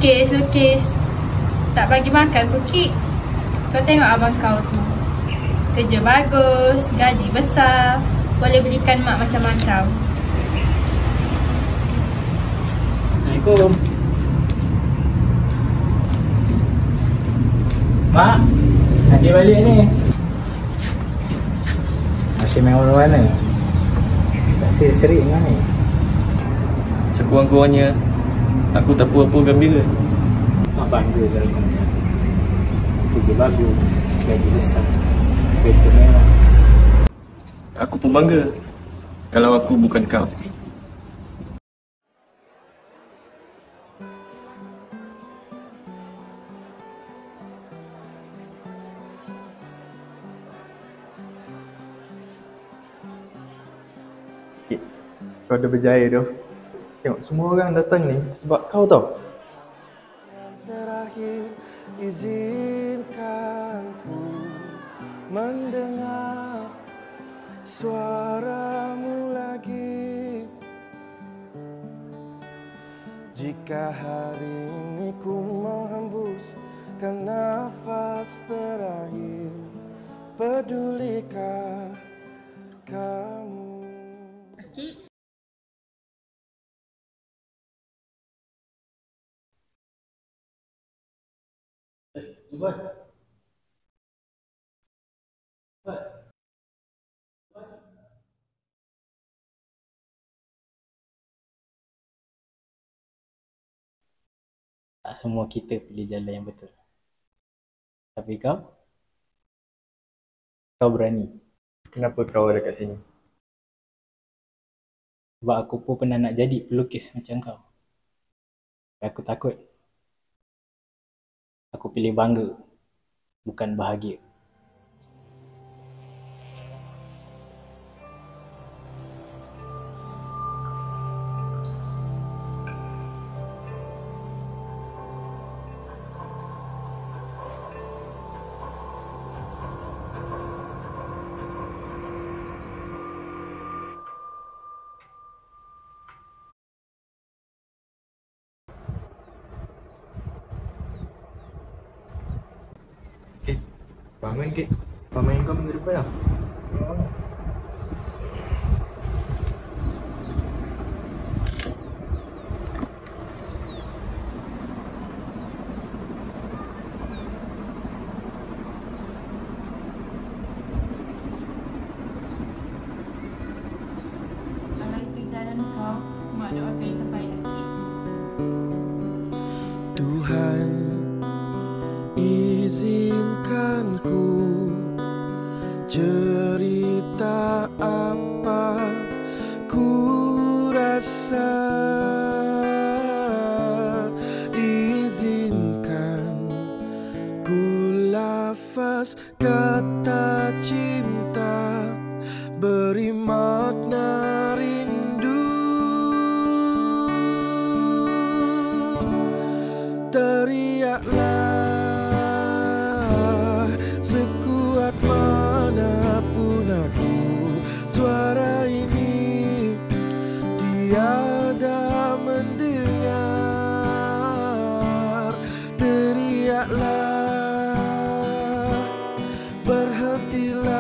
Lukis. Tak bagi makan pun, Kik. Kau tengok abang kau tu. Kerja bagus, gaji besar, boleh belikan mak macam-macam. Assalamualaikum. Mak, adik balik ni. Masih main mana-mana? Tak serik dengan ni. Sekurang-kurangnya aku tak apa-apa gembira. Mak bangga kalau kau macam tu. Kerja bagus, gaji besar, kereta mewah. Aku pun bangga kalau aku bukan kau. Kau dah berjaya tu. Tengok semua orang datang ni sebab kau tau. Yang terakhir, izinkan ku mendengar suaramu lagi. Jika hari ini ku menghembuskan nafas terakhir, pedulikah kamu? Kik. Zubat. Tak semua kita pilih jalan yang betul. Tapi kau berani. Kenapa kau ada kat sini? Sebab aku pun pernah nak jadi pelukis macam kau. Aku takut. Aku pilih bangga, bukan bahagia. Kik, bangun Kik. Paman kau minggu depan lah. Kalau itu jalan kau, mak doakan yang terbaik lah, Kik. Tuhan, izinkan ku cerita apa ku rasa. Izinkan ku lafaz kata cinta, beri makna rindu. Teriaklah sekuat manapun aku, suara ini tiada mendengar. Teriaklah, berhentilah.